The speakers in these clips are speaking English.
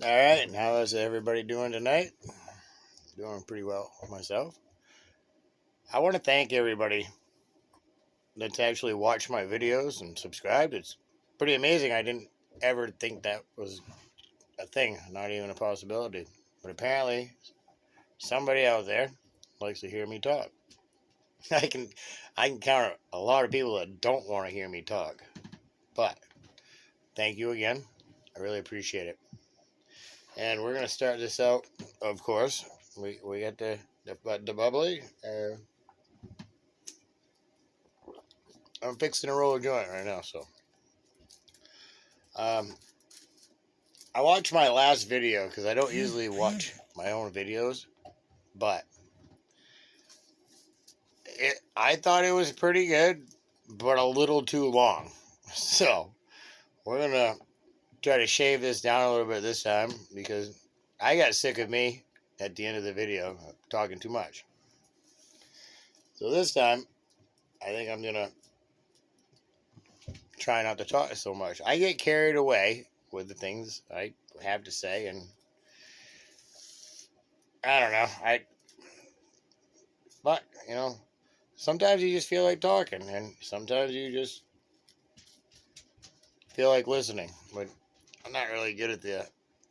All right, and how is everybody doing tonight? Doing pretty well myself. I want to thank everybody that's actually watched my videos and subscribed. It's pretty amazing. I didn't ever think that was a thing, not even a possibility. But apparently, somebody out there likes to hear me talk. I can I can count a lot of people that don't want to hear me talk. But thank you again. I really appreciate it. And we're gonna start this out. Of course, we got the bubbly. I'm fixing to roll a joint right now, so um, I watched my last video because I don't usually watch my own videos, but I thought it was pretty good, but a little too long. So we're gonna try to shave this down a little bit this time because I got sick of me at the end of the video talking too much. So this time, I think I'm gonna try not to talk so much. I get carried away with the things I have to say, and I don't know. But sometimes you just feel like talking, and sometimes you just feel like listening. But I'm not really good at the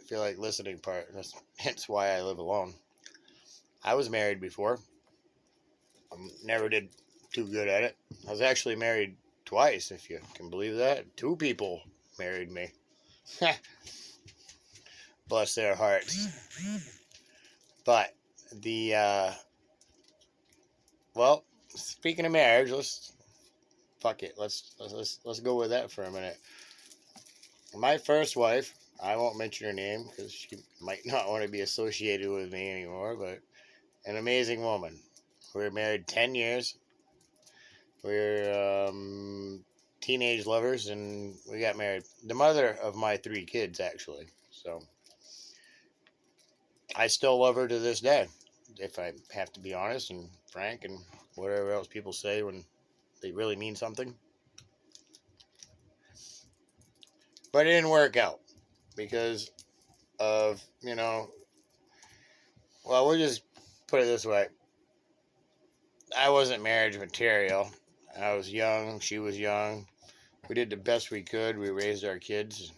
feel like listening part. That's hence why I live alone. I was married before. Never did too good at it. I was actually married twice, if you can believe that. Two people married me. Bless their hearts. But the well, speaking of marriage, let's fuck it. Let's go with that for a minute. My first wife, I won't mention her name because she might not want to be associated with me anymore, but an amazing woman. We were married 10 years. We were teenage lovers, and we got married. The mother of my three kids, actually. So I still love her to this day, if I have to be honest and frank and whatever else people say when they really mean something. But it didn't work out because of, well, we'll just put it this way. I wasn't marriage material. I was young. She was young. We did the best we could. We raised our kids.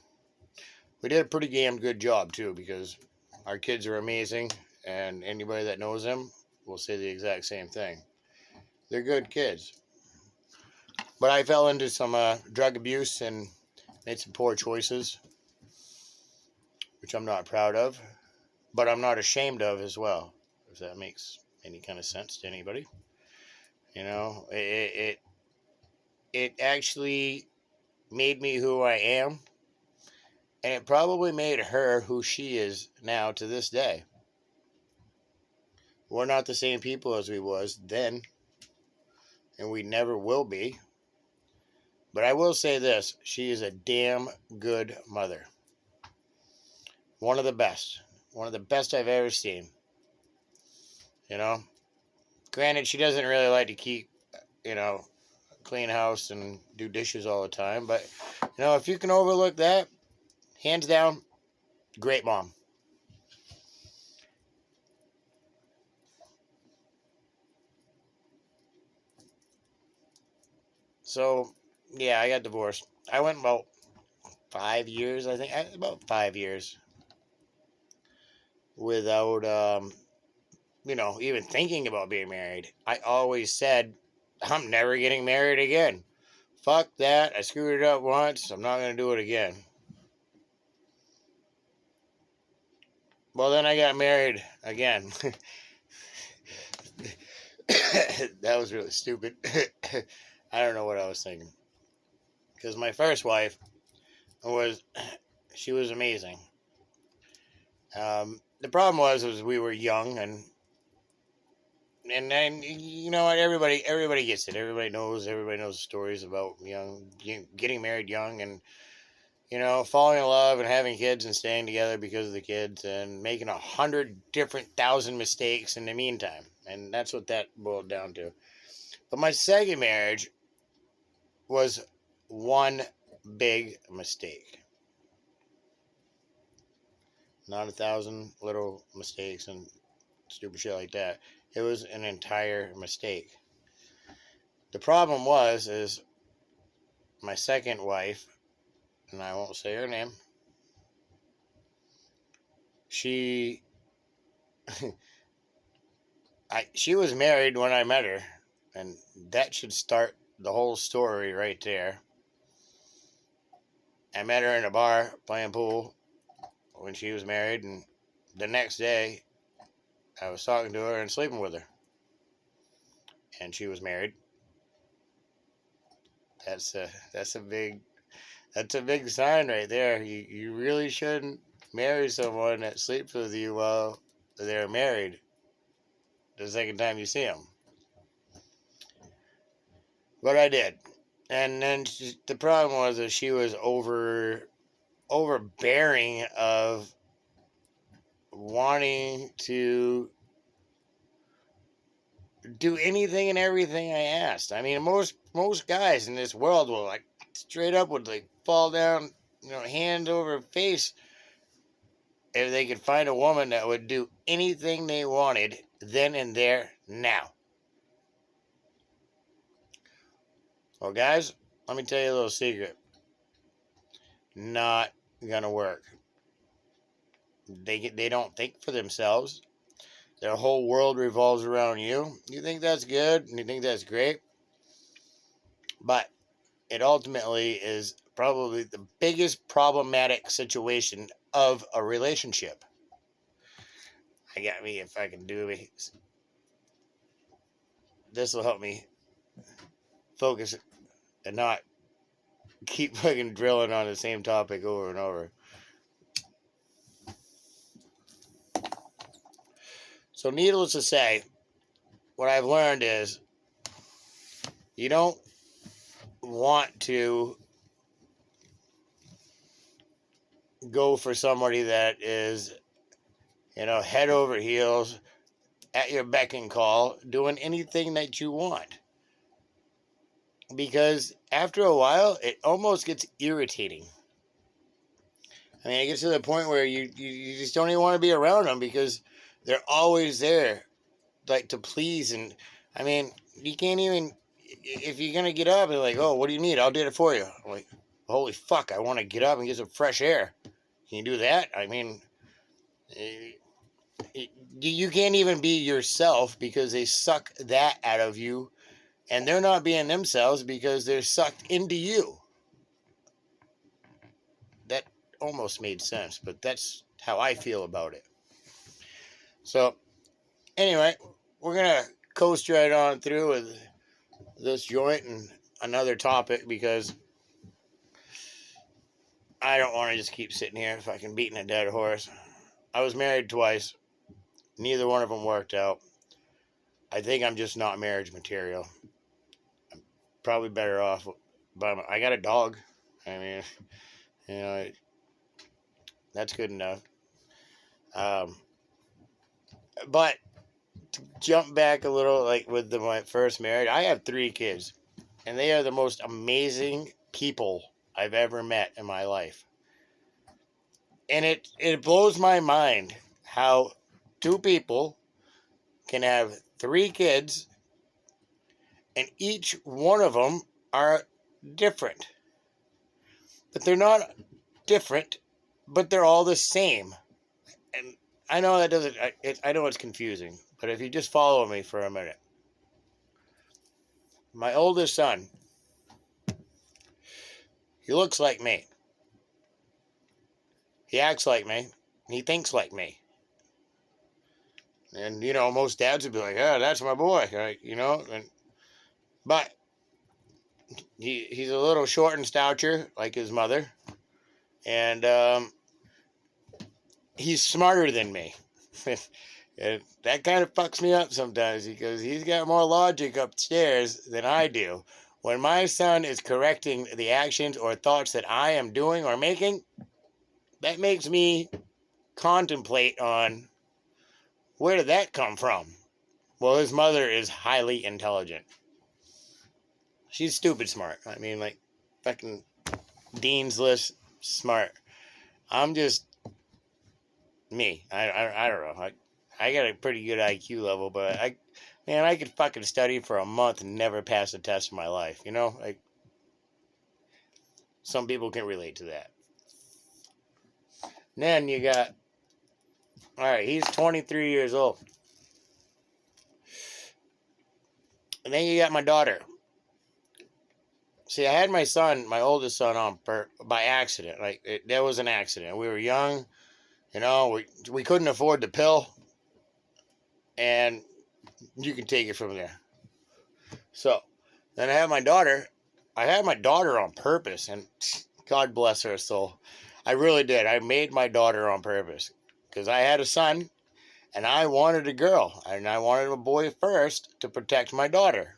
We did a pretty damn good job, too, because our kids are amazing. And anybody that knows them will say the exact same thing. They're good kids. But I fell into some drug abuse and made some poor choices, which I'm not proud of. But I'm not ashamed of as well, if that makes any kind of sense to anybody. It actually made me who I am, and it probably made her who she is now to this day. We're not the same people as we was then, and we never will be. But I will say this, she is a damn good mother. One of the best. One of the best I've ever seen. Granted, she doesn't really like to keep, clean house and do dishes all the time, but, if you can overlook that, hands down, great mom. So, yeah, I got divorced. I went about 5 years, I think, about 5 years without, even thinking about being married. I always said, I'm never getting married again. Fuck that. I screwed it up once. I'm not going to do it again. Well, then I got married again. That was really stupid. I don't know what I was thinking. Because my first wife she was amazing. The problem was we were young, and then you know what, everybody gets it. Everybody knows stories about getting married young, and falling in love and having kids and staying together because of the kids and making 100,000 mistakes in the meantime. And that's what that boiled down to. But my second marriage was one big mistake. Not 1,000 little mistakes and stupid shit like that. It was an entire mistake. The problem is my second wife, and I won't say her name, she she was married when I met her, and that should start the whole story right there. I met her in a bar playing pool when she was married, and the next day I was talking to her and sleeping with her, and she was married. That's a big sign right there. You really shouldn't marry someone that sleeps with you while they're married the second time you see them. But I did. And then the problem was that she was overbearing of wanting to do anything and everything I asked. I mean, most guys in this world will like straight up would like fall down, hand over face if they could find a woman that would do anything they wanted then and there now. Well, guys, let me tell you a little secret. Not gonna work. They don't think for themselves. Their whole world revolves around you. You think that's good and you think that's great, but it ultimately is probably the biggest problematic situation of a relationship. I got me if I can do it. This will help me focus and not keep fucking drilling on the same topic over and over. So, needless to say, what I've learned is you don't want to go for somebody that is, head over heels at your beck and call, doing anything that you want. Because after a while, it almost gets irritating. I mean, it gets to the point where you just don't even want to be around them because they're always there, like, to please. And, I mean, you can't even, if you're going to get up and like, oh, what do you need? I'll do it for you. I'm like, holy fuck, I want to get up and get some fresh air. Can you do that? I mean, you can't even be yourself because they suck that out of you. And they're not being themselves because they're sucked into you. That almost made sense, but that's how I feel about it. So, anyway, we're going to coast right on through with this joint and another topic because I don't want to just keep sitting here if I can beating a dead horse. I was married twice. Neither one of them worked out. I think I'm just not marriage material. I'm probably better off. But I got a dog. I mean, that's good enough. But to jump back a little, like with my first marriage, I have 3 kids, and they are the most amazing people I've ever met in my life. And it blows my mind how 2 people can have 3 kids, and each one of them are different. But they're not different, but they're all the same. And I know that doesn't, I know it's confusing, but if you just follow me for a minute. My oldest son, he looks like me. He acts like me. He thinks like me. And, most dads would be like, oh, that's my boy, right? But he's a little short in stature, like his mother. And he's smarter than me. And that kind of fucks me up sometimes because he's got more logic upstairs than I do. When my son is correcting the actions or thoughts that I am doing or making, that makes me contemplate on where did that come from? Well, his mother is highly intelligent. She's stupid smart. I mean, like, fucking Dean's List smart. I'm just Me. I don't know. I got a pretty good IQ level, but I could fucking study for a month and never pass a test in my life. You know, like some people can relate to that. And then you got, all right, he's 23 years old. And then you got my daughter. See, I had my son, my oldest son, on by accident. Like that was an accident. We were young, you know. We couldn't afford the pill, and you can take it from there. So then I had my daughter. I had my daughter on purpose, and God bless her soul. I really did. I made my daughter on purpose because I had a son, and I wanted a girl, and I wanted a boy first to protect my daughter.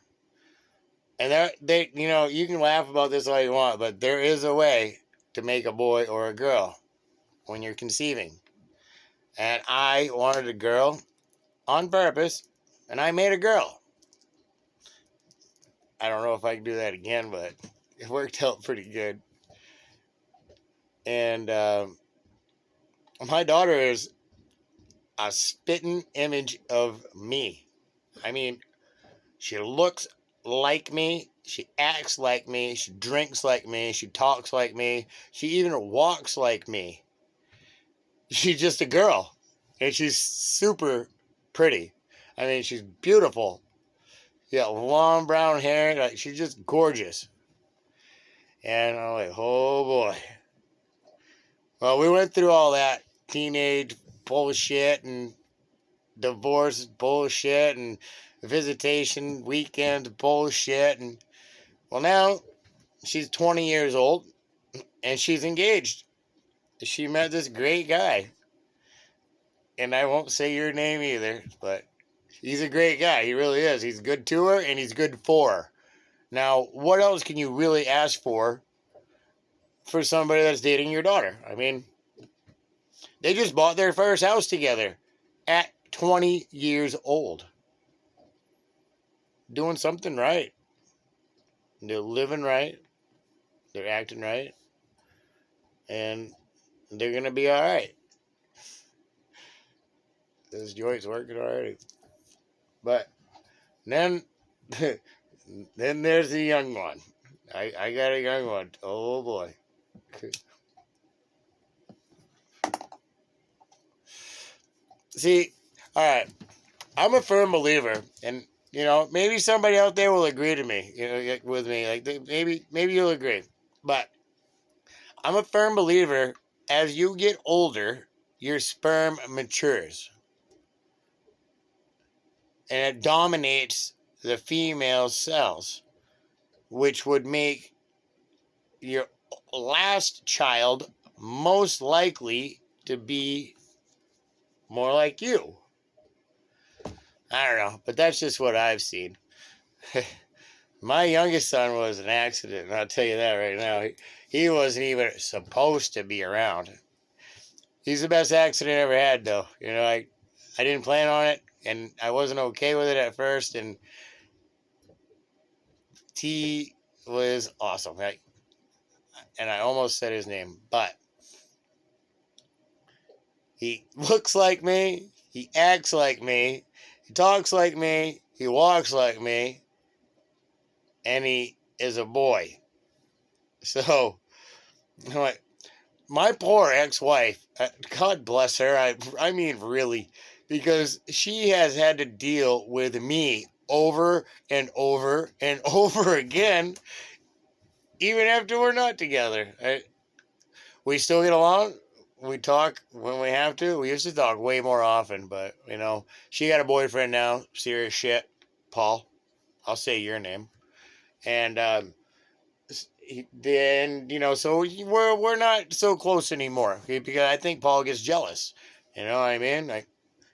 And you know, you can laugh about this all you want, but there is a way to make a boy or a girl when you're conceiving. And I wanted a girl on purpose, and I made a girl. I don't know if I can do that again, but it worked out pretty good. And my daughter is a spitting image of me. I mean, she looks like me. She acts like me. She drinks like me. She talks like me. She even walks like me. She's just a girl. And she's super pretty. I mean, she's beautiful. Yeah, long brown hair. Like, she's just gorgeous. And I'm like, oh boy. Well, we went through all that teenage bullshit and divorce bullshit and visitation weekend bullshit. And well, now she's 20 years old and she's engaged. She met this great guy. And I won't say your name either, but he's a great guy. He really is. He's good to her and he's good for her. Now, what else can you really ask for somebody that's dating your daughter? I mean, they just bought their first house together at 20 years old. Doing something right. They're living right. They're acting right. And they're going to be all right. This joint's working already. But then, then there's the young one. I got a young one. Oh boy. See, all right. I'm a firm believer, and you know, maybe somebody out there will agree to me. You know, with me, like maybe you'll agree. But I'm a firm believer. As you get older, your sperm matures, and it dominates the female cells, which would make your last child most likely to be more like you. I don't know, but that's just what I've seen. My youngest son was an accident, and I'll tell you that right now. He wasn't even supposed to be around. He's the best accident I ever had, though. You know, I didn't plan on it, and I wasn't okay with it at first, and T was awesome. And I almost said his name, but he looks like me, he acts like me, he talks like me, he walks like me, and he is a boy. So, like, my poor ex-wife, God bless her, I mean really, because she has had to deal with me over and over and over again, even after we're not together. We still get along. We talk when we have to. We used to talk way more often, but, you know, she got a boyfriend now. Serious shit. Paul. I'll say your name. And, then, you know, so we're not so close anymore, okay? Because I think Paul gets jealous. You know what I mean? Like,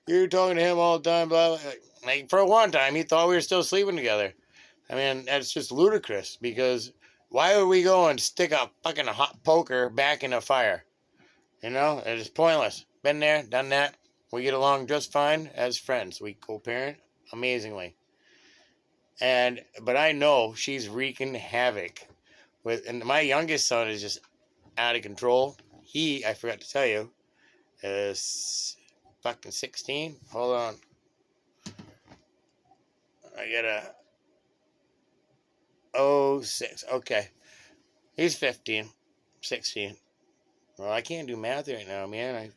you're talking to him all the time, blah, blah. Like, for one time, he thought we were still sleeping together. I mean, that's just ludicrous, because why would we go and stick a fucking hot poker back in a fire? You know, it's pointless. Been there, done that. We get along just fine as friends. We co-parent amazingly. But I know she's wreaking havoc and my youngest son is just out of control. I forgot to tell you, fucking 16. Hold on. I gotta. 06. Okay. He's 15. 16. Well, I can't do math right now, man. I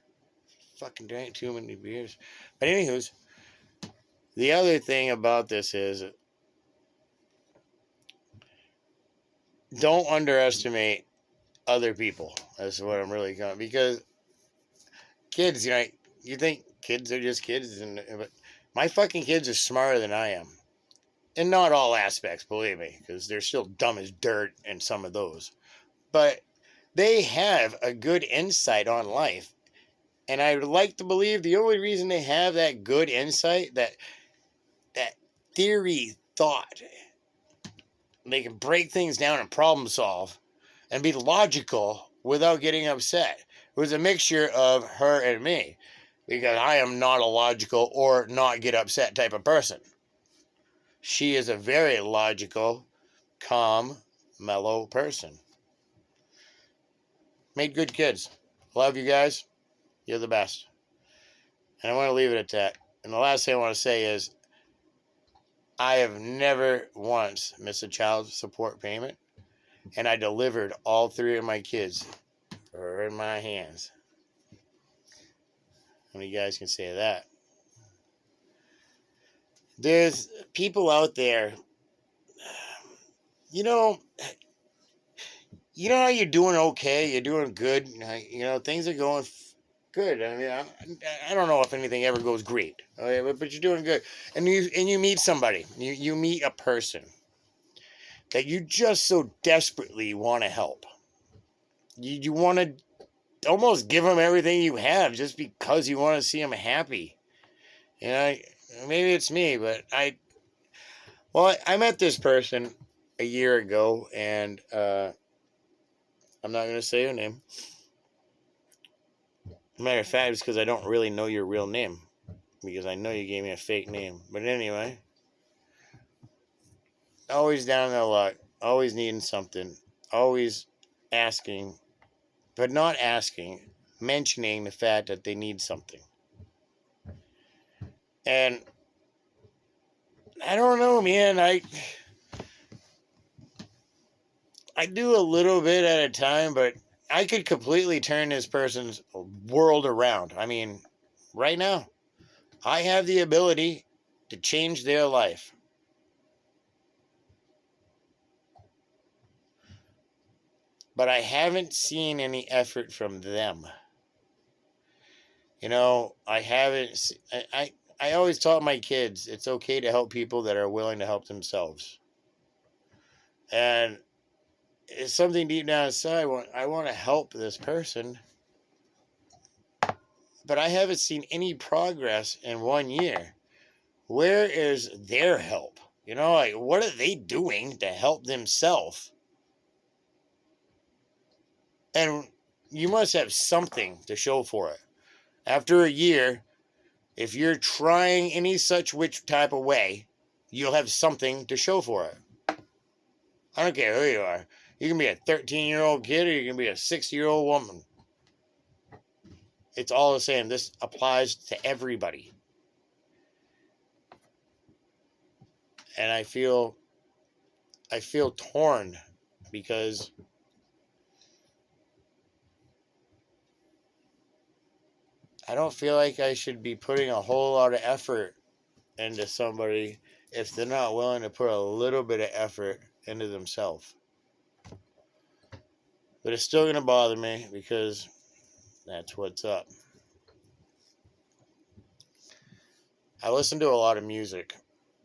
fucking drank too many beers. But anywho's, the other thing about this is don't underestimate other people. That's what I'm really going, because kids, you think kids are just kids, but my fucking kids are smarter than I am. In not all aspects, believe me, because they're still dumb as dirt in some of those. But they have a good insight on life. And I would like to believe the only reason they have that good insight, that theory thought, they can break things down and problem solve and be logical without getting upset. It was a mixture of her and me, because I am not a logical or not get upset type of person. She is a very logical, calm, mellow person. Made good kids. Love you guys. You're the best. And I want to leave it at that. And the last thing I want to say is, I have never once missed a child support payment. And I delivered all 3 of my kids are in my hands. How many guys can say that? There's people out there, you know how you're doing okay, you're doing good, things are going good. I mean, I don't know if anything ever goes great, okay, but you're doing good. And you meet somebody, you meet a person that you just so desperately want to help. You want to almost give them everything you have just because you want to see them happy. Maybe it's me, but I met this person a year ago, and I'm not going to say her name. Matter of fact, it's because I don't really know your real name, because I know you gave me a fake name. But anyway, always down on their luck, always needing something, always asking, but not asking, mentioning the fact that they need something. And I don't know, man. I do a little bit at a time, but I could completely turn this person's world around. I mean, right now, I have the ability to change their life. But I haven't seen any effort from them. I haven't. I always taught my kids it's okay to help people that are willing to help themselves. And it's something deep down inside. I want to help this person, but I haven't seen any progress in 1 year. Where is their help? What are they doing to help themselves? And you must have something to show for it. After a year, if you're trying any such which type of way, you'll have something to show for it. I don't care who you are. You can be a 13-year-old kid, or you can be a 60-year-old woman. It's all the same. This applies to everybody. And I feel torn, because I don't feel like I should be putting a whole lot of effort into somebody if they're not willing to put a little bit of effort into themselves. But it's still going to bother me, because that's what's up. I listen to a lot of music.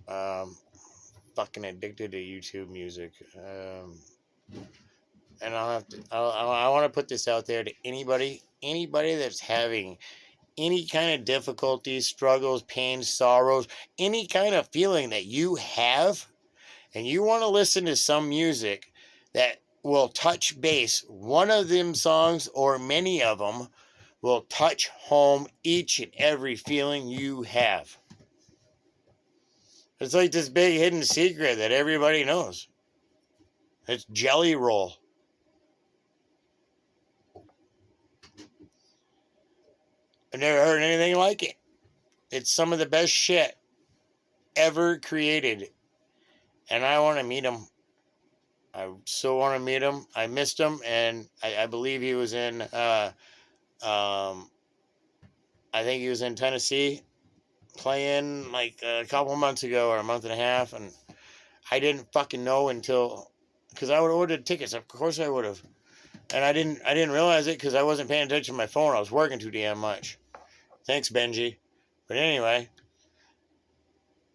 Fucking addicted to YouTube music. And I want to put this out there to anybody that's having any kind of difficulties, struggles, pains, sorrows, any kind of feeling that you have, and you want to listen to some music that will touch base. One of them songs, or many of them, will touch home each and every feeling you have. It's like this big hidden secret that everybody knows. It's Jelly Roll. I've never heard anything like it. It's some of the best shit ever created. And I want to meet him. I so want to meet him. I missed him, and I believe he was in, I think he was in Tennessee playing like a couple months ago or a month and a half, and I didn't fucking know until, because I would have ordered tickets. Of course I would have. And I didn't realize it because I wasn't paying attention to my phone. I was working too damn much. Thanks, Benji. But anyway,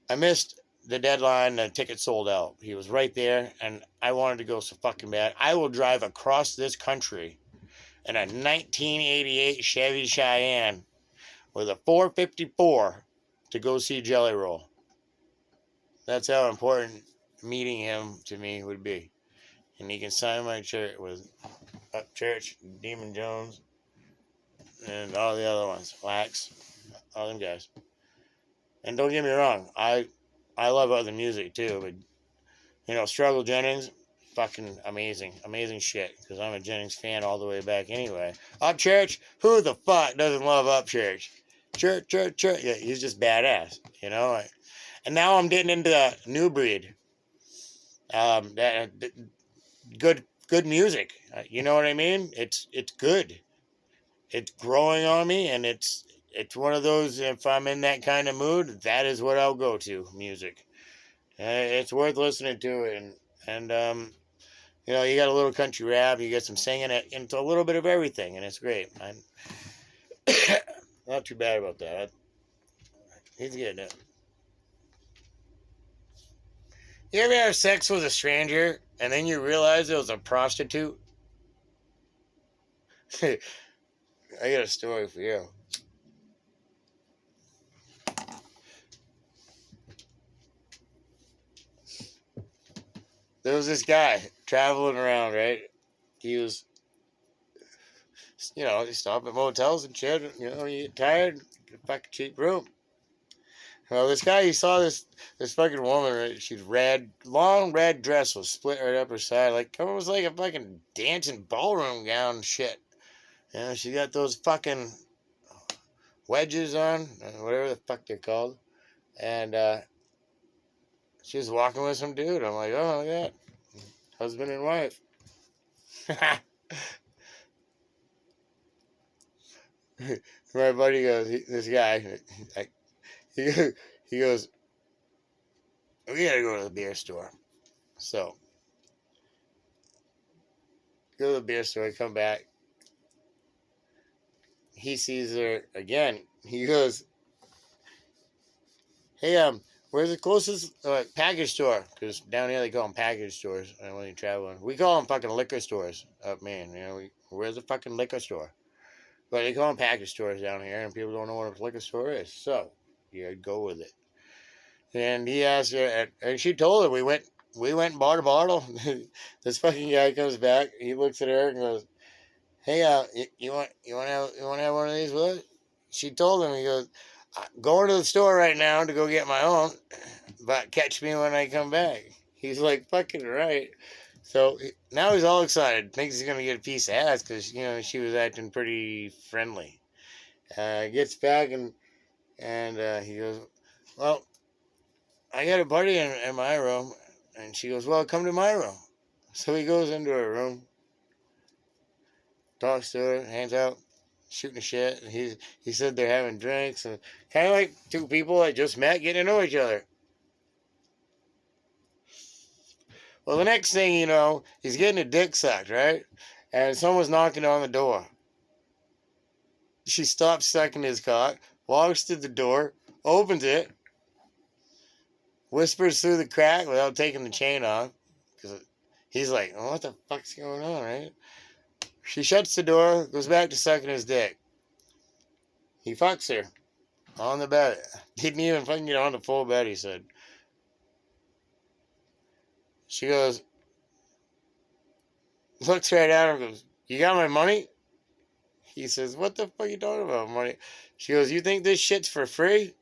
I missed the deadline. The ticket sold out. He was right there, and I wanted to go so fucking bad. I will drive across this country in a 1988 Chevy Cheyenne with a 454 to go see Jelly Roll. That's how important meeting him to me would be. And he can sign my shirt with Church, Demon Jones, and all the other ones. Wax, all them guys. And don't get me wrong, I love other music too, but you know, Struggle Jennings, fucking amazing. Amazing shit. Because I'm a Jennings fan all the way back anyway. Upchurch, who the fuck doesn't love Upchurch? Church. Yeah, he's just badass, you know. And now I'm getting into the new breed. Good music. You know what I mean? It's good. It's growing on me, and it's one of those, if I'm in that kind of mood, that is what I'll go to, music. It's worth listening to, and you know, you got a little country rap, you get some singing, into a little bit of everything, and it's great. I'm not too bad about that. He's getting it. You ever have sex with a stranger, and then you realize it was a prostitute? I got a story for you. There was this guy traveling around, right? He was, you know, he stopped at motels and shit. You know, you get tired, get a fucking cheap room. Well, this guy, he saw this fucking woman, right? She's red, long red dress was split right up her side. Like, it was like a fucking dancing ballroom gown and shit. You know, she got those fucking wedges on, whatever the fuck they're called. And she was walking with some dude. I'm like, oh, look at that. Husband and wife. My buddy goes, this guy, he goes, we gotta go to the beer store. So, go to the beer store, come back. He sees her again. He goes, hey, where's the closest package store? Because down here they call them package stores when you're traveling. We call them fucking liquor stores up, man. You know, where's the fucking liquor store? But they call them package stores down here, and people don't know what a liquor store is. So, yeah, go with it. And he asked her, and she told her, we went and bought a bottle. This fucking guy comes back. He looks at her and goes, hey, you want to have one of these with us? She told him, he goes, I'm going to the store right now to go get my own, but catch me when I come back. He's like, fucking right. So now he's all excited, thinks he's going to get a piece of ass because, you know, she was acting pretty friendly. Gets back and he goes, well, I got a buddy in my room. And she goes, well, come to my room. So he goes into her room, talks to her, hands out, shooting the shit. And he said they're having drinks and kind of like two people that just met getting to know each other. Well, the next thing you know, he's getting a dick sucked, right? And someone's knocking on the door. She stops sucking his cock, walks to the door, opens it, whispers through the crack without taking the chain off. Because he's like, oh, what the fuck's going on, right? She shuts the door, goes back to sucking his dick. He fucks her on the bed. Didn't even fucking get on the full bed, he said. She goes, looks right at him and goes, you got my money? He says, what the fuck are you talking about, money? She goes, you think this shit's for free?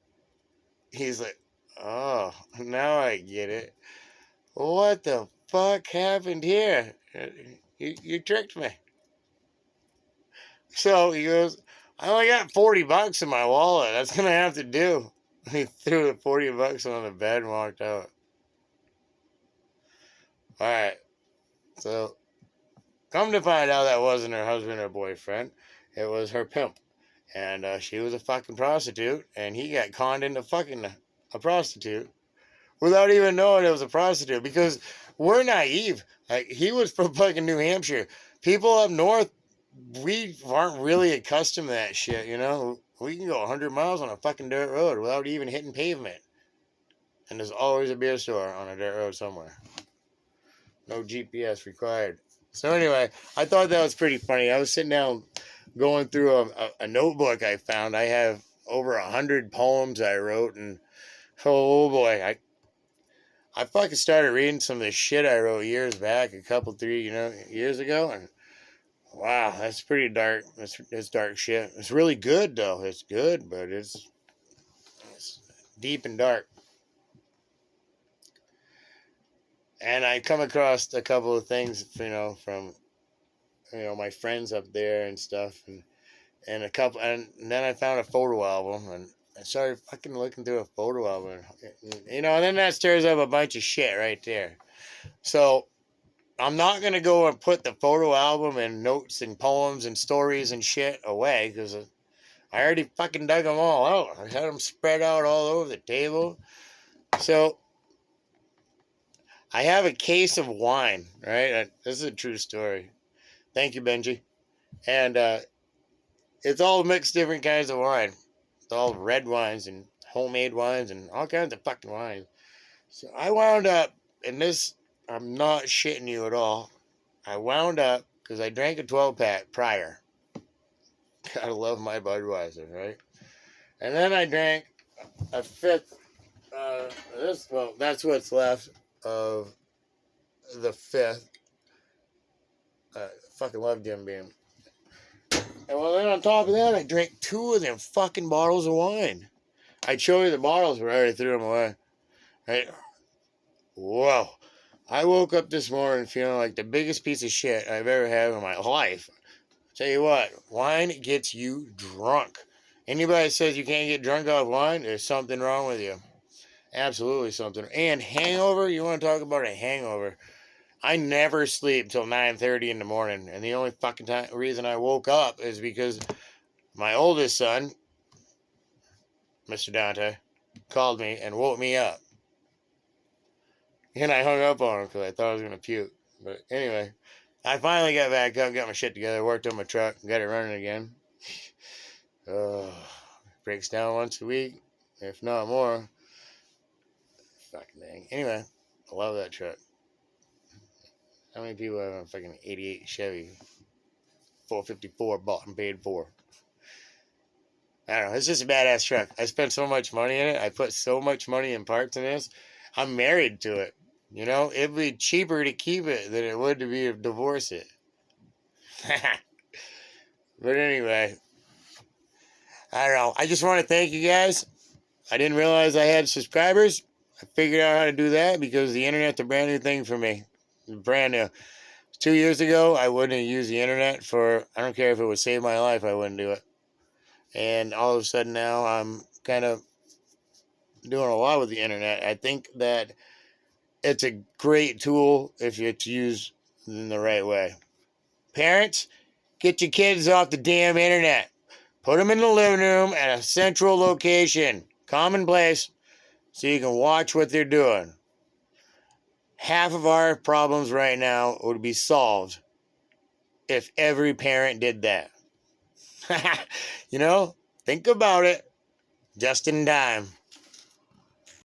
He's like, oh, now I get it. What the fuck happened here? You tricked me. So he goes, I only got $40 in my wallet. That's gonna have to do. He threw the $40 on the bed and walked out. Alright, so come to find out that wasn't her husband or boyfriend. It was her pimp. And she was a fucking prostitute, and he got conned into fucking a prostitute without even knowing it was a prostitute, because we're naive. Like, he was from fucking New Hampshire. People up north, we aren't really accustomed to that shit, you know? We can go 100 miles on a fucking dirt road without even hitting pavement. And there's always a beer store on a dirt road somewhere. No GPS required. So anyway, I thought that was pretty funny. I was sitting down going through a notebook I found. I have over 100 poems I wrote, and oh boy, I fucking started reading some of the shit I wrote years back, three years ago, and wow, that's pretty dark. It's dark shit. It's really good though. It's good, but it's deep and dark. And I come across a couple of things, from my friends up there and stuff, and then I found a photo album, and I started fucking looking through a photo album, and then that stirs up a bunch of shit right there. So I'm not gonna go and put the photo album and notes and poems and stories and shit away, because I already fucking dug them all out. I had them spread out all over the table. So I have a case of wine, right? This is a true story. Thank you, Benji. And it's all mixed different kinds of wine. It's all red wines and homemade wines and all kinds of fucking wines. So I wound up, and this, I'm not shitting you at all. I wound up, because I drank a 12-pack prior. Gotta love my Budweiser, right? And then I drank a fifth, that's what's left of the fifth. Fucking love Jim Beam. And well, then on top of that, I drank 2 of them fucking bottles of wine. I'd show you the bottles, but I already threw them away. Right? Whoa. I woke up this morning feeling like the biggest piece of shit I've ever had in my life. Tell you what, wine gets you drunk. Anybody that says you can't get drunk off wine, there's something wrong with you. Absolutely something. And hangover, you want to talk about a hangover. I never sleep till 9:30 in the morning, and the only fucking reason I woke up is because my oldest son, Mr. Dante, called me and woke me up. And I hung up on him because I thought I was going to puke. But anyway, I finally got back up, got my shit together, worked on my truck, got it running again. Breaks down once a week, if not more. Fucking dang. Anyway, I love that truck. How many people have a fucking 88 Chevy 454 bought and paid for? I don't know. It's just a badass truck. I spent so much money in it. I put so much money in parts in this. I'm married to it. It'd be cheaper to keep it than it would to divorce it. But anyway, I don't know. I just want to thank you guys. I didn't realize I had subscribers. I figured out how to do that because the internet's a brand new thing for me. Brand new. 2 years ago, I wouldn't have used the internet I don't care if it would save my life, I wouldn't do it. And all of a sudden now, I'm kind of doing a lot with the internet. I think that it's a great tool if it's used in the right way. Parents, get your kids off the damn internet. Put them in the living room at a central location, common place, so you can watch what they're doing. Half of our problems right now would be solved if every parent did that. Think about it. Just in time.